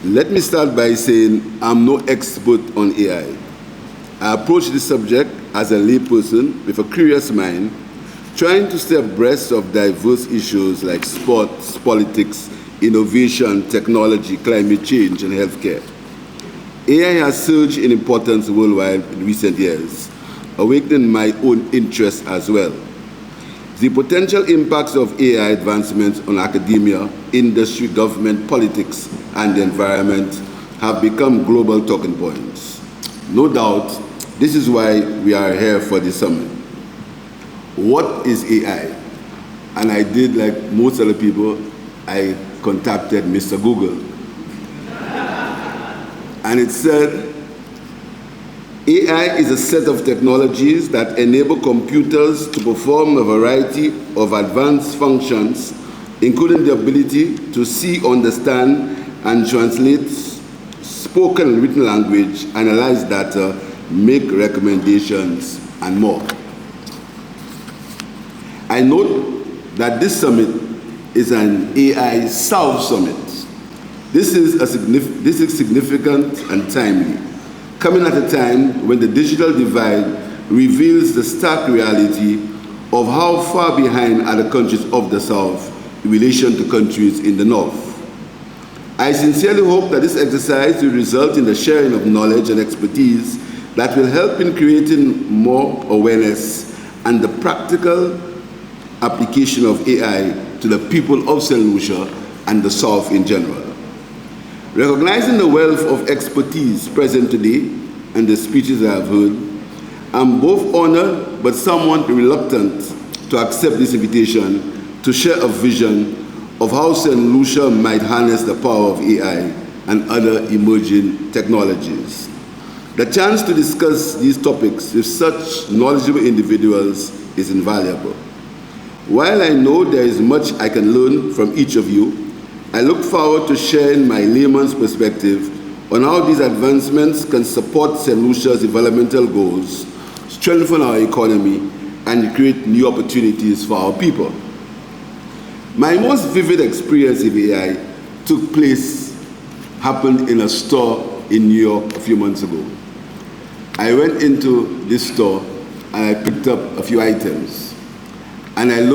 Let me start by saying I'm no expert on AI. I approach this subject as a layperson with a curious mind, trying to stay abreast of diverse issues like sports, politics, innovation, technology, climate change, and healthcare. AI has surged in importance worldwide in recent years, awakening my own interest as well. The potential impacts of AI advancements on academia, industry, government, politics, and the environment have become global talking points. No doubt, this is why we are here for this summit. What is AI? And I did, like most other people, I contacted Mr. Google. And it said, AI is a set of technologies that enable computers to perform a variety of advanced functions, including the ability to see, understand, and translate spoken and written language, analyze data, make recommendations, and more. I note that this summit is an AI South Summit. This is significant and timely, coming at a time when the digital divide reveals the stark reality of how far behind are the countries of the South in relation to countries in the North. I sincerely hope that this exercise will result in the sharing of knowledge and expertise that will help in creating more awareness and the practical application of AI to the people of St. Lucia and the South in general. Recognizing the wealth of expertise present today and the speeches I have heard, I'm both honored but somewhat reluctant to accept this invitation to share a vision of how St. Lucia might harness the power of AI and other emerging technologies. The chance to discuss these topics with such knowledgeable individuals is invaluable. While I know there is much I can learn from each of you, I look forward to sharing my layman's perspective on how these advancements can support St. Lucia's developmental goals, strengthen our economy, and create new opportunities for our people. My most vivid experience with AI happened in a store in New York a few months ago. I went into this store and I picked up a few items. And I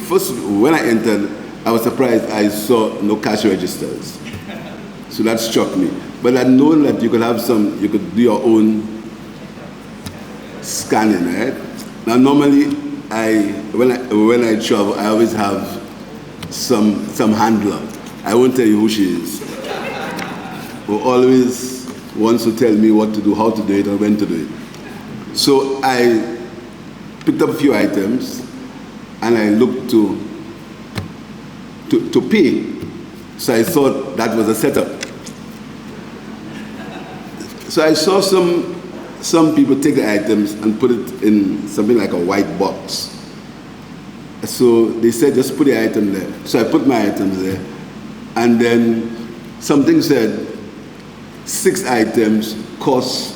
first, when I entered, I was surprised I saw no cash registers. So that struck me. But I'd known that you could do your own scanning, right? Now normally, when I travel, I always have some handler. I won't tell you who she is. Who always wants to tell me what to do, how to do it, or when to do it. So I picked up a few items and I looked to pay. So I thought that was a setup. So I saw some people take the items and put it in something like a white box. So they said, just put the item there. So I put my items there. And then something said, 6 items cost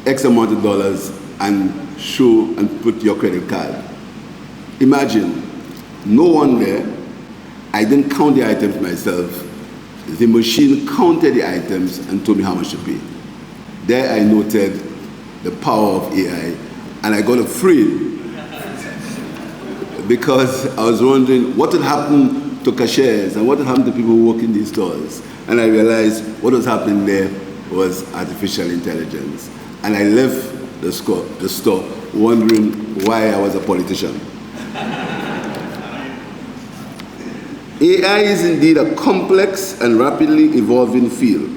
X amount of dollars and show and put your credit card. Imagine, no one there. I didn't count the items myself. The machine counted the items and told me how much to pay. There I noted the power of AI, and I got afraid because I was wondering what would happen to cashiers and what would happen to people who work in these stores. And I realized what was happening there was artificial intelligence. And I left the store wondering why I was a politician. AI is indeed a complex and rapidly evolving field,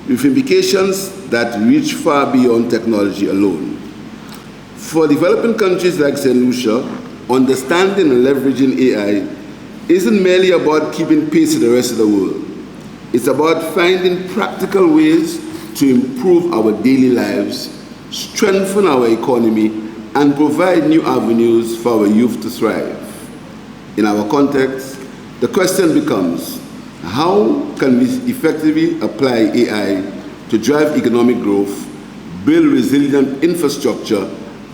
with implications that reach far beyond technology alone. For developing countries like St. Lucia, understanding and leveraging AI isn't merely about keeping pace with the rest of the world. It's about finding practical ways to improve our daily lives, strengthen our economy, and provide new avenues for our youth to thrive. In our context, the question becomes, how can we effectively apply AI to drive economic growth, build resilient infrastructure,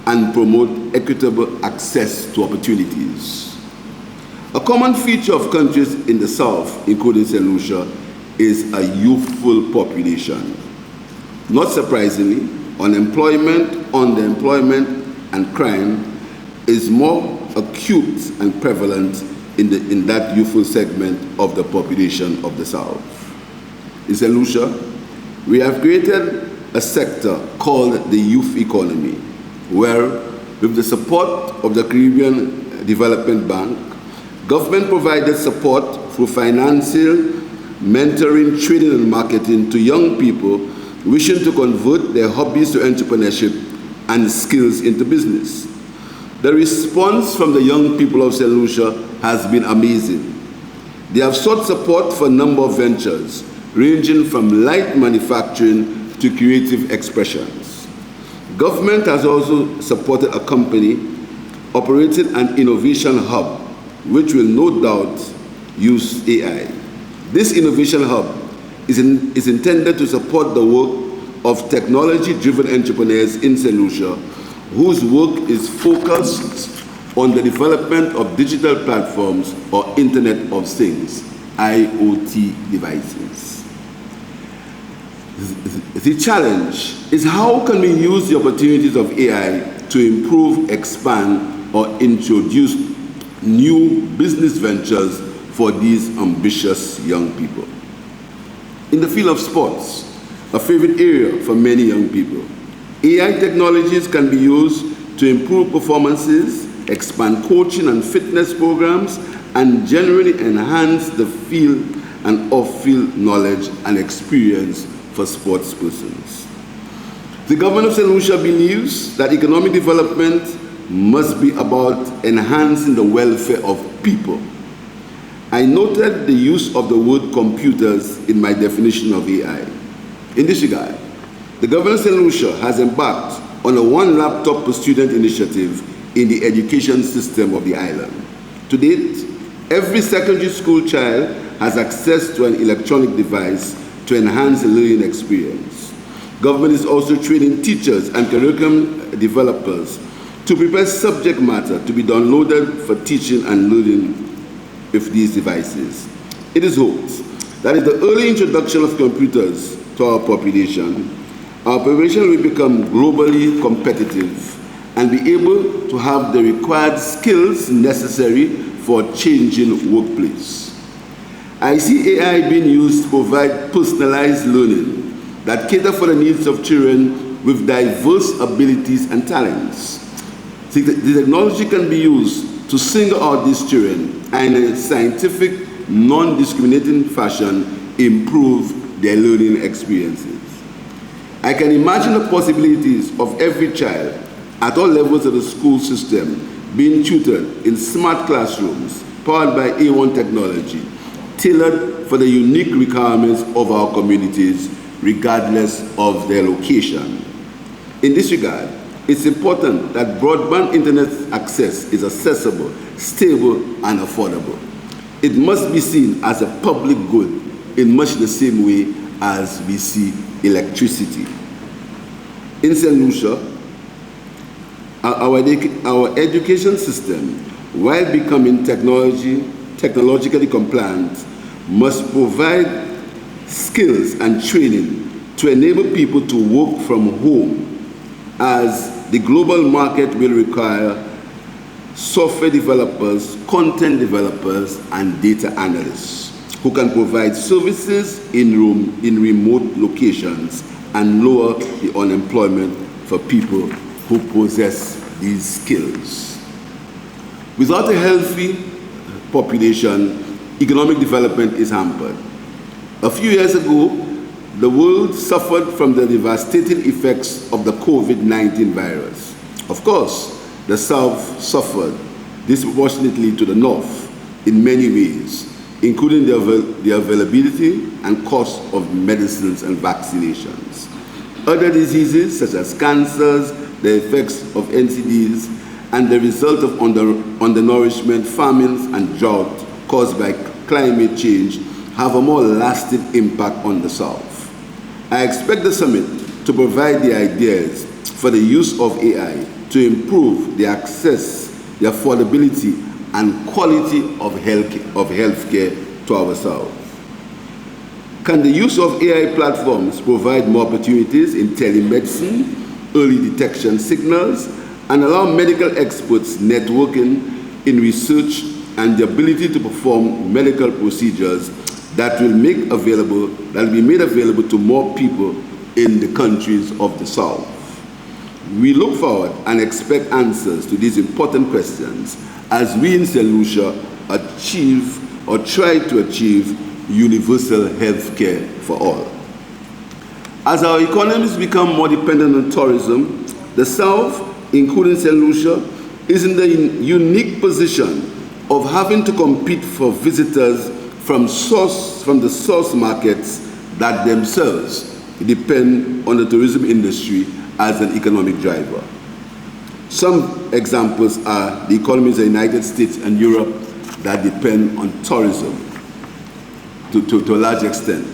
and promote equitable access to opportunities? A common feature of countries in the South, including St. Lucia, is a youthful population. Not surprisingly, unemployment, underemployment, and crime is more acute and prevalent in that youthful segment of the population of the South. In St. Lucia, we have created a sector called the youth economy, where, with the support of the Caribbean Development Bank, government provided support through financial, mentoring, training, and marketing to young people wishing to convert their hobbies to entrepreneurship and skills into business. The response from the young people of St. Lucia has been amazing. They have sought support for a number of ventures, ranging from light manufacturing to creative expressions. Government has also supported a company operating an innovation hub, which will no doubt use AI. This innovation hub is intended to support the work of technology-driven entrepreneurs in St. Lucia, whose work is focused on the development of digital platforms or Internet of Things, IoT devices. The challenge is, how can we use the opportunities of AI to improve, expand, or introduce new business ventures for these ambitious young people? In the field of sports, a favorite area for many young people, AI technologies can be used to improve performances, expand coaching and fitness programs, and generally enhance the field and off-field knowledge and experience for sports persons. The government of St. Lucia believes that economic development must be about enhancing the welfare of people. I noted the use of the word computers in my definition of AI. In this regard, the government of St. Lucia has embarked on a one laptop per student initiative in the education system of the island. To date, every secondary school child has access to an electronic device to enhance the learning experience. Government is also training teachers and curriculum developers to prepare subject matter to be downloaded for teaching and learning with these devices. It is hoped that with the early introduction of computers to our population will become globally competitive and be able to have the required skills necessary for a changing workplace. I see AI being used to provide personalized learning that cater for the needs of children with diverse abilities and talents. The technology can be used to single out these children and in a scientific, non-discriminating fashion improve their learning experiences. I can imagine the possibilities of every child at all levels of the school system being tutored in smart classrooms powered by A1 technology, tailored for the unique requirements of our communities, regardless of their location. In this regard, it's important that broadband internet access is accessible, stable, and affordable. It must be seen as a public good in much the same way as we see electricity. In St. Lucia, our education system, while becoming technologically compliant, must provide skills and training to enable people to work from home, as the global market will require software developers, content developers, and data analysts who can provide services in remote locations and lower the unemployment for people who possess these skills. Without a healthy population, economic development is hampered. A few years ago, the world suffered from the devastating effects of the COVID-19 virus. Of course, the South suffered disproportionately to the North in many ways, including the availability and cost of medicines and vaccinations. Other diseases such as cancers, the effects of NCDs, and the result of undernourishment, famines, and drought caused by climate change have a more lasting impact on the South. I expect the summit to provide the ideas for the use of AI to improve the access, the affordability, and quality of healthcare to our South. Can the use of AI platforms provide more opportunities in telemedicine, early detection signals, and allow medical experts networking in research and the ability to perform medical procedures that will be made available to more people in the countries of the South? We look forward and expect answers to these important questions as we in St. Lucia achieve or try to achieve universal health care for all. As our economies become more dependent on tourism, the South, including St. Lucia, is in the unique position of having to compete for visitors from the source markets that themselves depend on the tourism industry as an economic driver. Some examples are the economies of the United States and Europe that depend on tourism to a large extent.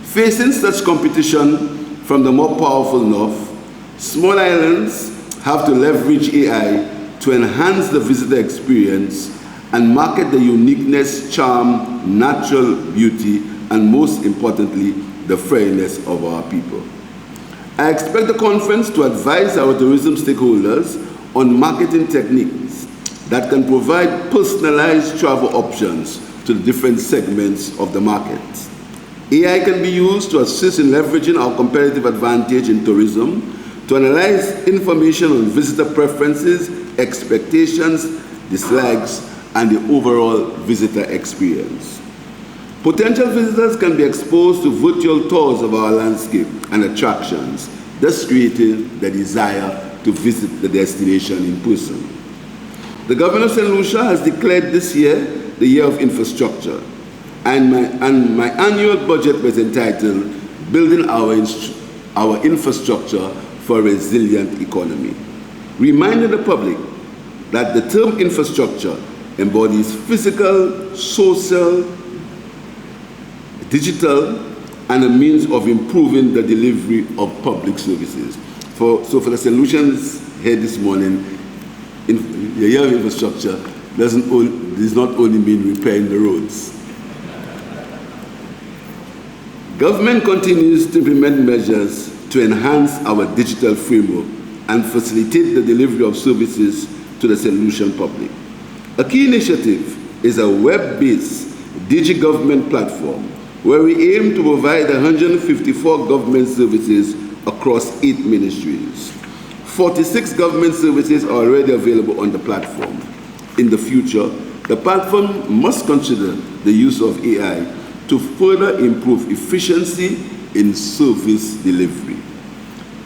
Facing such competition from the more powerful North, small islands have to leverage AI to enhance the visitor experience and market the uniqueness, charm, natural beauty, and most importantly, the friendliness of our people. I expect the conference to advise our tourism stakeholders on marketing techniques that can provide personalized travel options to the different segments of the market. AI can be used to assist in leveraging our competitive advantage in tourism, to analyze information on visitor preferences, expectations, dislikes, and the overall visitor experience. Potential visitors can be exposed to virtual tours of our landscape and attractions, thus creating the desire to visit the destination in person. The Governor of St. Lucia has declared this year the Year of Infrastructure, and my annual budget was entitled Building Our Infrastructure for a Resilient Economy, reminding the public that the term infrastructure embodies physical, social, digital, and a means of improving the delivery of public services. So for the St. Lucians here this morning, the Year of Infrastructure does not only mean repairing the roads. Government continues to implement measures to enhance our digital framework and facilitate the delivery of services to the St. Lucian public. A key initiative is a web-based DigiGovernment platform where we aim to provide 154 government services across 8 ministries. 46 government services are already available on the platform. In the future, the platform must consider the use of AI to further improve efficiency in service delivery.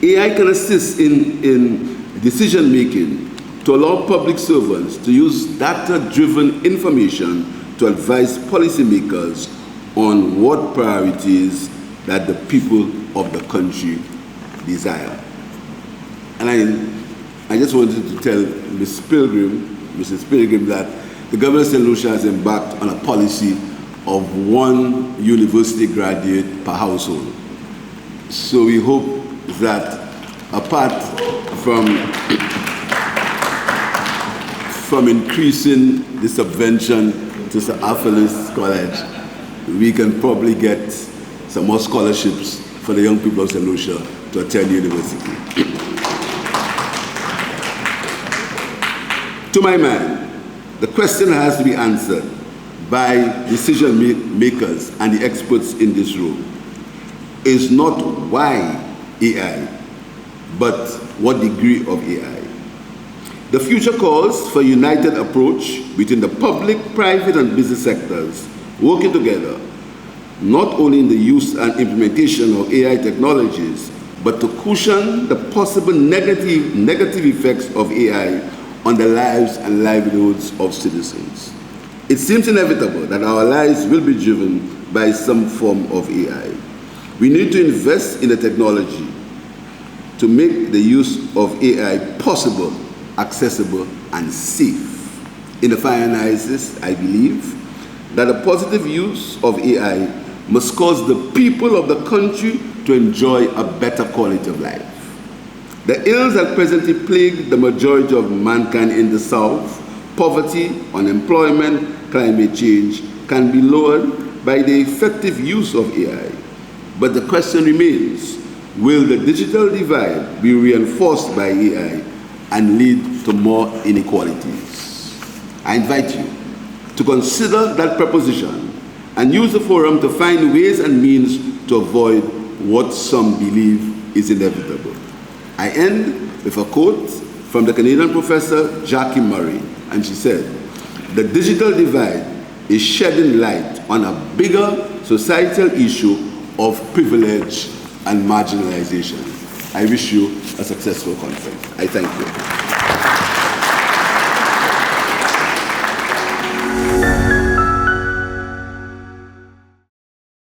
AI can assist in decision-making to allow public servants to use data-driven information to advise policymakers on what priorities that the people of the country desire. And I just wanted to tell Mrs. Pilgrim, that the Government of St. Lucia has embarked on a policy of 1 university graduate per household. So we hope that apart from increasing the subvention to Sir Arthur's College, we can probably get some more scholarships for the young people of St. Lucia to attend university. To my mind, the question has to be answered by decision makers and the experts in this room is not why AI, but what degree of AI. The future calls for a united approach between the public, private, and business sectors working together, not only in the use and implementation of AI technologies, but to cushion the possible negative effects of AI on the lives and livelihoods of citizens. It seems inevitable that our lives will be driven by some form of AI. We need to invest in the technology to make the use of AI possible, accessible, and safe. In the final analysis, I believe that a positive use of AI must cause the people of the country to enjoy a better quality of life. The ills that presently plague the majority of mankind in the South, poverty, unemployment, climate change, can be lowered by the effective use of AI. But the question remains, will the digital divide be reinforced by AI and lead to more inequalities? I invite you to consider that proposition and use the forum to find ways and means to avoid what some believe is inevitable. I end with a quote from the Canadian professor Jackie Murray, and she said, "The digital divide is shedding light on a bigger societal issue of privilege and marginalization." I wish you a successful conference. I thank you.